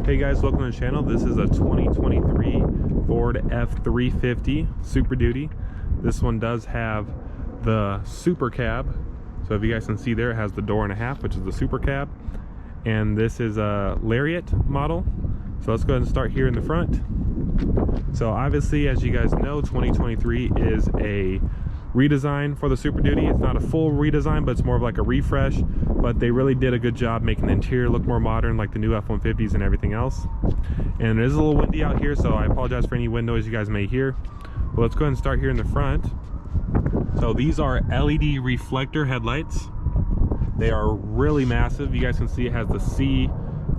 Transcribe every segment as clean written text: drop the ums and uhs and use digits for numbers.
Hey guys, welcome to the channel. This is a 2023 Ford F-350 Super Duty. This one does have the SuperCab. So if you guys can see there, it has the door and a half, which is the SuperCab. And this is a Lariat model. So let's go ahead and start here in the front. So obviously, as you guys know, 2023 is a redesign for the Super Duty. It's not a full redesign, but it's more of like a refresh. But they really did a good job making the interior look more modern, like the new F-150s and everything else. And it is a little windy out here, so I apologize for any wind noise you guys may hear. But let's go ahead and start here in the front. So these are LED reflector headlights. They are really massive. You guys can see it has the C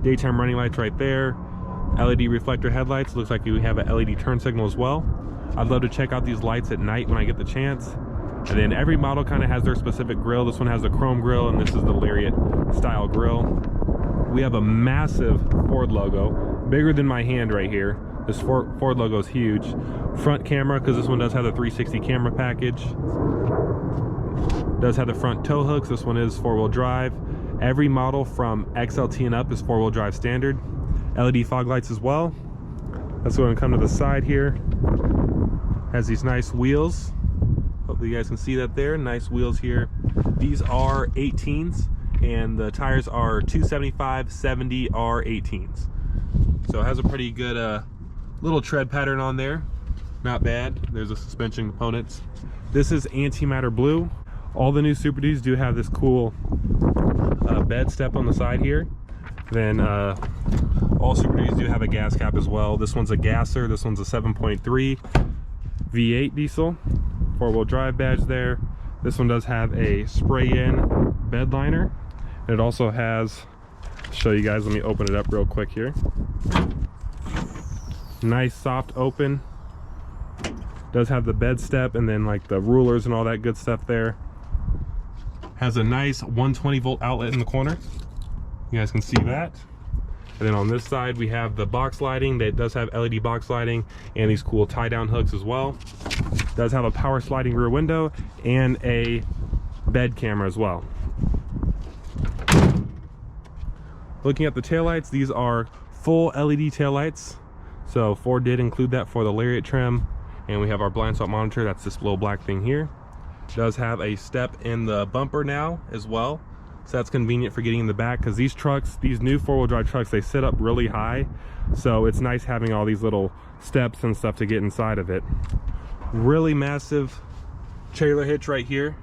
daytime running lights right there. LED reflector headlights. Looks like you have a LED turn signal as well. I'd love to check out these lights at night when I get the chance. And then every model kind of has their specific grille. This one has the chrome grille, and this is the Lariat style grille. We have a massive Ford logo, bigger than my hand right here. This Ford logo is huge. Front camera, because this one does have the 360 camera package. Does have the front tow hooks. This one is four-wheel drive. Every model from XLT and up is four-wheel drive standard. LED fog lights as well. Let's go ahead and come to the side here. Has these nice wheels. Hopefully you guys can see that there. Nice wheels here. These are 18s, and the tires are 275/70 R18s. So it has a pretty good little tread pattern on there. Not bad. There's the suspension components. This is Antimatter Blue. All the new Super Duties do have this cool bed step on the side here. Then all Super Duties do have a gas cap as well. This one's a gasser. This one's a 7.3 V8 diesel. Four-wheel drive badge there. This one does have a spray-in bed liner. It also has, I'll show you guys, let me open it up real quick here. Nice soft open. Does have the bed step and then like the rulers and all that good stuff there. Has a nice 120 volt outlet in the corner. You guys can see that. And then on this side we have the box lighting that does have LED box lighting and these cool tie down hooks as well. Does have a power sliding rear window and a bed camera as well. Looking at the taillights, these are full LED taillights. So Ford did include that for the Lariat trim. And we have our blind spot monitor. That's this little black thing here. Does have a step in the bumper now as well. So that's convenient for getting in the back, because these trucks, these new four-wheel drive trucks, they sit up really high. So it's nice having all these little steps and stuff to get inside of it. Really massive trailer hitch right here.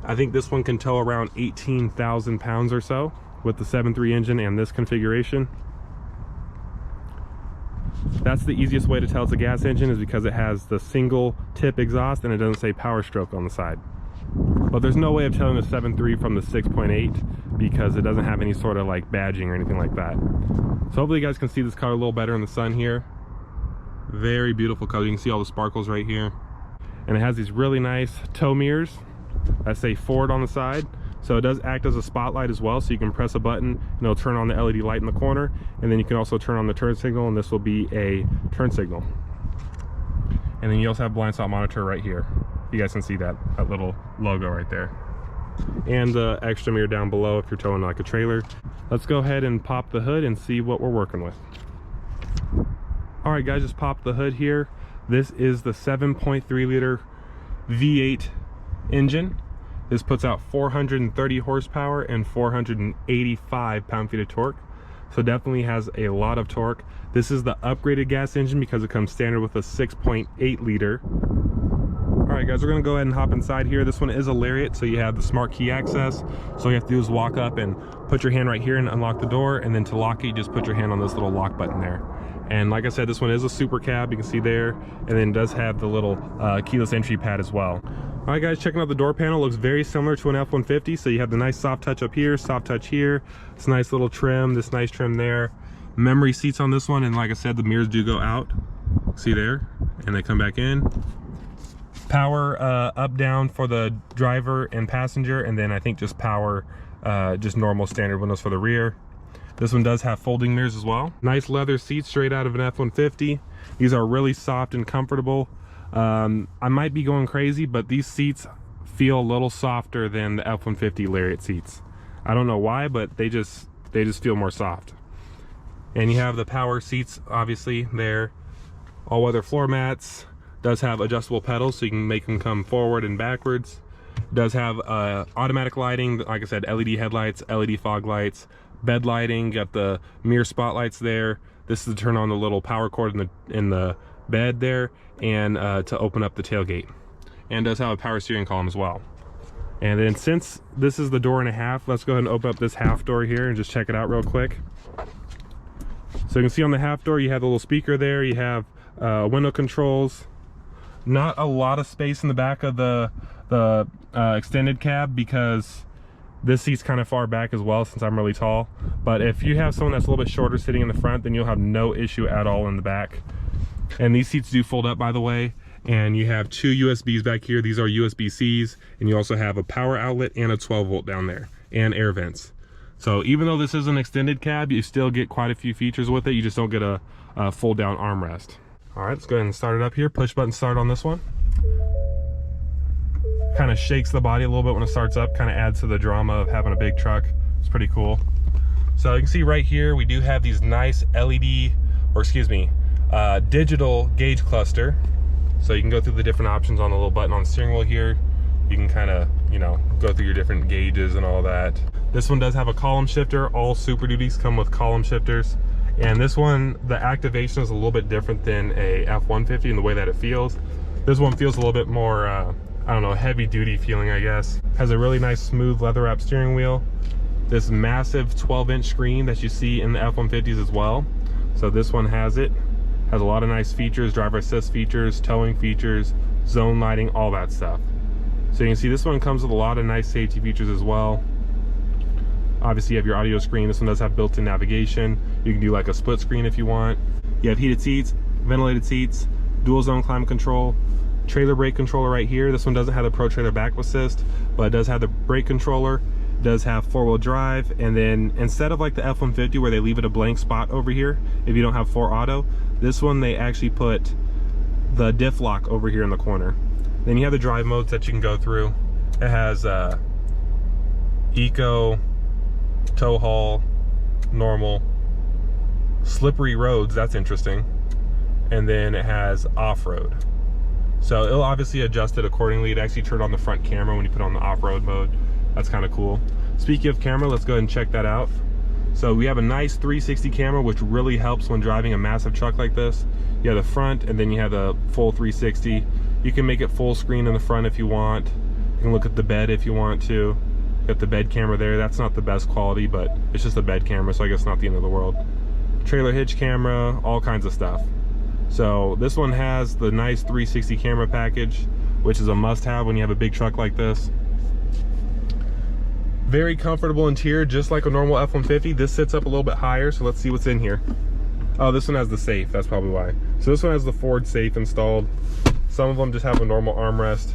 I think this one can tow around 18,000 pounds or so with the 7.3 engine and this configuration. That's the easiest way to tell it's a gas engine, is because it has the single tip exhaust and it doesn't say power stroke on the side. But there's no way of telling the 7.3 from the 6.8 because it doesn't have any sort of like badging or anything like that. So hopefully you guys can see this color a little better in the sun here. Very beautiful color. You can see all the sparkles right here. And it has these really nice tow mirrors that say Ford on the side. So it does act as a spotlight as well, so you can press a button and it'll turn on the LED light in the corner, and then you can also turn on the turn signal, and this will be a turn signal. And then you also have blind spot monitor right here. You guys can see that little logo right there. And the extra mirror down below if you're towing like a trailer. Let's go ahead and pop the hood and see what we're working with. Alright guys, just popped the hood here. This is the 7.3 liter V8 engine. This puts out 430 horsepower and 485 pound-feet of torque. So definitely has a lot of torque. This is the upgraded gas engine because it comes standard with a 6.8 liter. Alright guys, we're going to go ahead and hop inside here. This one is a Lariat, so you have the smart key access. So all you have to do is walk up and put your hand right here and unlock the door, and then to lock it, you just put your hand on this little lock button there. And like I said, this one is a SuperCab, you can see there, and then does have the little keyless entry pad as well. Alright guys, checking out the door panel. Looks very similar to an F-150, so you have the nice soft touch up here, soft touch here. It's a nice little trim, this nice trim there. Memory seats on this one, and like I said, the mirrors do go out. See there? And they come back in. Power up down for the driver and passenger, and then I think just power, just normal standard windows for the rear. This one does have folding mirrors as well. Nice leather seats straight out of an F-150. These are really soft and comfortable. I might be going crazy, but these seats feel a little softer than the F-150 Lariat seats. I don't know why, but they just feel more soft. And you have the power seats, obviously, there. All-weather floor mats. Does have adjustable pedals, so you can make them come forward and backwards. Does have automatic lighting, like I said, LED headlights, LED fog lights, bed lighting, got the mirror spotlights there. This is to turn on the little power cord in the bed there, and to open up the tailgate. And does have a power steering column as well. And then since this is the door and a half, let's go ahead and open up this half door here and just check it out real quick. So you can see on the half door, you have the little speaker there, you have window controls. Not a lot of space in the back of the extended cab, because this seat's kind of far back as well since I'm really tall. But if you have someone that's a little bit shorter sitting in the front, then you'll have no issue at all in the back. And these seats do fold up, by the way. And you have 2 USBs back here. These are USB-Cs, and you also have a power outlet and a 12 volt down there, and air vents. So even though this is an extended cab, you still get quite a few features with it. You just don't get a fold down armrest. All right, let's go ahead and start it up here. Push button start on this one. Kind of shakes the body a little bit when it starts up, kind of adds to the drama of having a big truck. It's pretty cool. So you can see right here, we do have these nice LED, or excuse me, digital gauge cluster. So you can go through the different options on the little button on the steering wheel here. You can kind of, you know, go through your different gauges and all that. This one does have a column shifter. All Super Duties come with column shifters. And this one, the activation is a little bit different than a F-150 in the way that it feels. This one feels a little bit more, I don't know, heavy duty feeling, I guess. Has a really nice smooth leather wrap steering wheel. This massive 12-inch screen that you see in the F-150s as well. So this one has it. Has a lot of nice features, driver assist features, towing features, zone lighting, all that stuff. So you can see this one comes with a lot of nice safety features as well. Obviously you have your audio screen. This one does have built-in navigation. You can do like a split screen if you want. You have heated seats, ventilated seats, dual zone climate control, trailer brake controller right here. This one doesn't have the Pro Trailer Back Assist, but it does have the brake controller. It does have 4-wheel drive, and then instead of like the F-150 where they leave it a blank spot over here if you don't have 4 auto, this one they actually put the diff lock over here in the corner. Then you have the drive modes that you can go through. It has eco, tow haul, normal, slippery roads, that's interesting, and then it has off-road. So it'll obviously adjust it accordingly. It actually turned on the front camera when you put on the off-road mode. That's kind of cool. Speaking of camera, let's go ahead and check that out. So we have a nice 360 camera, which really helps when driving a massive truck like this. You have the front, and then you have the full 360. You can make it full screen in the front if you want. You can look at the bed if you want to. Got the bed camera there. That's not the best quality, but it's just a bed camera, so I guess not the end of the world. Trailer hitch camera, all kinds of stuff. So this one has the nice 360 camera package, which is a must-have when you have a big truck like this. Very comfortable interior, just like a normal F-150. This sits up a little bit higher, so let's see what's in here. Oh, this one has the safe, that's probably why. So this one has the Ford safe installed. Some of them just have a normal armrest.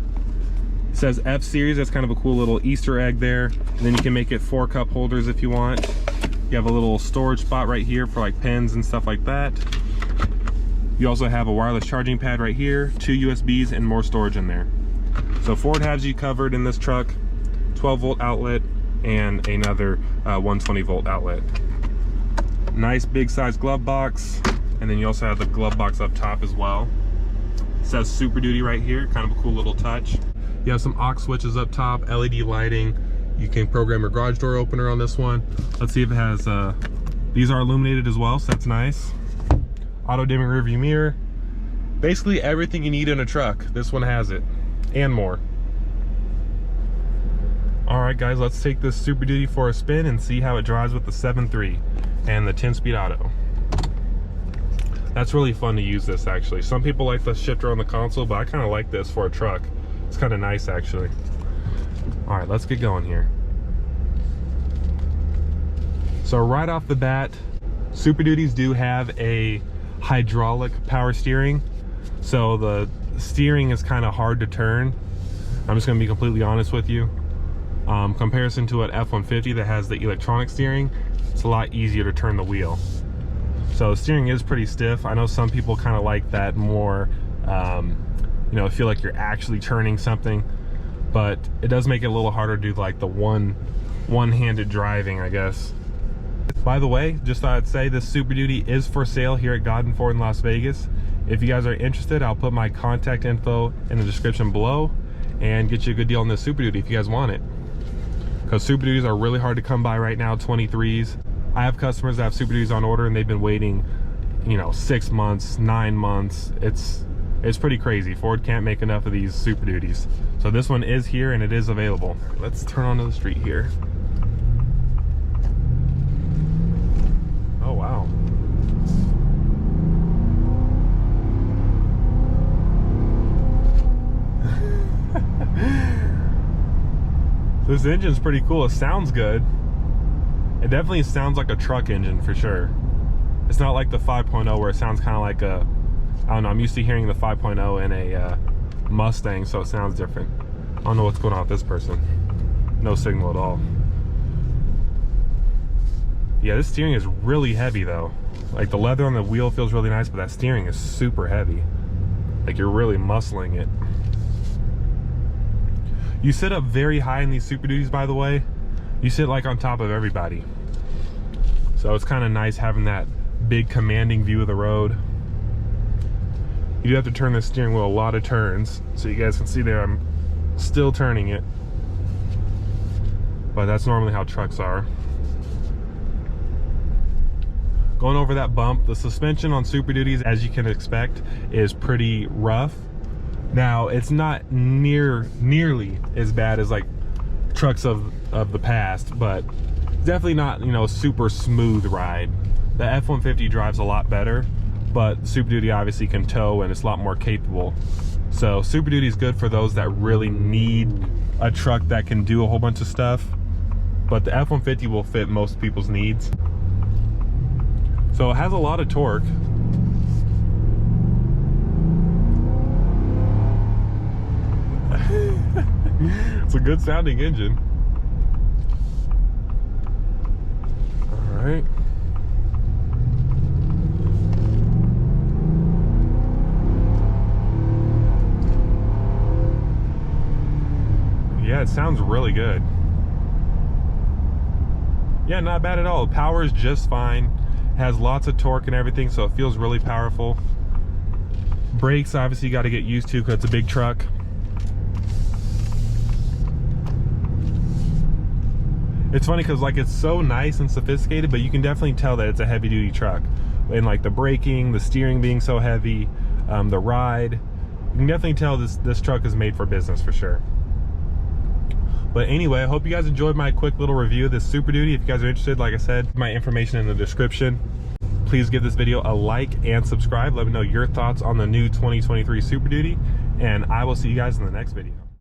It says F series, that's kind of a cool little Easter egg there. And then you can make it 4 cup holders if you want. You have a little storage spot right here for like pens and stuff like that. You also have a wireless charging pad right here, 2 USBs, and more storage in there. So Ford has you covered in this truck. 12 volt outlet and another 120 volt outlet. Nice big size glove box, and then you also have the glove box up top as well. It says Super Duty right here, kind of a cool little touch. You have some aux switches up top, LED lighting. You can program your garage door opener on this one. Let's see if it has, these are illuminated as well, so that's nice. Auto dimming rear view mirror. Basically everything you need in a truck, this one has it, and more. All right guys, let's take this Super Duty for a spin and see how it drives with the 7.3 and the 10-speed auto. That's really fun to use this actually. Some people like the shifter on the console, but I kind of like this for a truck. It's kind of nice actually. All right, let's get going here. So right off the bat, Super Duties do have a hydraulic power steering. So the steering is kind of hard to turn. I'm just gonna be completely honest with you. Comparison to an F-150 that has the electronic steering, it's a lot easier to turn the wheel. So the steering is pretty stiff. I know some people kind of like that more, you know, feel like you're actually turning something, but it does make it a little harder to do like the one-handed driving, I guess. By the way, just thought I'd say this Super Duty is for sale here at Godden Ford in Las Vegas. If you guys are interested, I'll put my contact info in the description below and get you a good deal on this Super Duty if you guys want it. Because Super Duties are really hard to come by right now, 23s. I have customers that have Super Duties on order and they've been waiting, you know, 6 months, 9 months. It's pretty crazy. Ford can't make enough of these Super Duties. So this one is here and it is available. Let's turn onto the street here. Oh, wow. This engine's pretty cool. It sounds good. It definitely sounds like a truck engine for sure. It's not like the 5.0 where it sounds kind of like a, I don't know, I'm used to hearing the 5.0 in a Mustang, so it sounds different. I don't know what's going on with this person. No signal at all. Yeah, this steering is really heavy though. Like the leather on the wheel feels really nice, but that steering is super heavy. Like you're really muscling it. You sit up very high in these Super Duties, by the way. You sit like on top of everybody. So it's kind of nice having that big commanding view of the road. You do have to turn the steering wheel a lot of turns. So you guys can see there, I'm still turning it. But that's normally how trucks are. Going over that bump, the suspension on Super Duties, as you can expect, is pretty rough. Now, it's not nearly as bad as like trucks of the past, but definitely not, you know, a super smooth ride. The F-150 drives a lot better, but Super Duty obviously can tow and it's a lot more capable. So Super Duty is good for those that really need a truck that can do a whole bunch of stuff, but the F-150 will fit most people's needs. So it has a lot of torque. It's a good sounding engine. All right. Yeah, it sounds really good. Yeah, not bad at all. The power is just fine. It has lots of torque and everything, so it feels really powerful. Brakes, obviously, you got to get used to because it's a big truck. It's funny because like it's so nice and sophisticated, but you can definitely tell that it's a heavy duty truck. And like the braking, the steering being so heavy, the ride, you can definitely tell this truck is made for business for sure. But anyway, I hope you guys enjoyed my quick little review of this Super Duty. If you guys are interested, like I said, my information in the description. Please give this video a like and subscribe. Let me know your thoughts on the new 2023 Super Duty, and I will see you guys in the next video.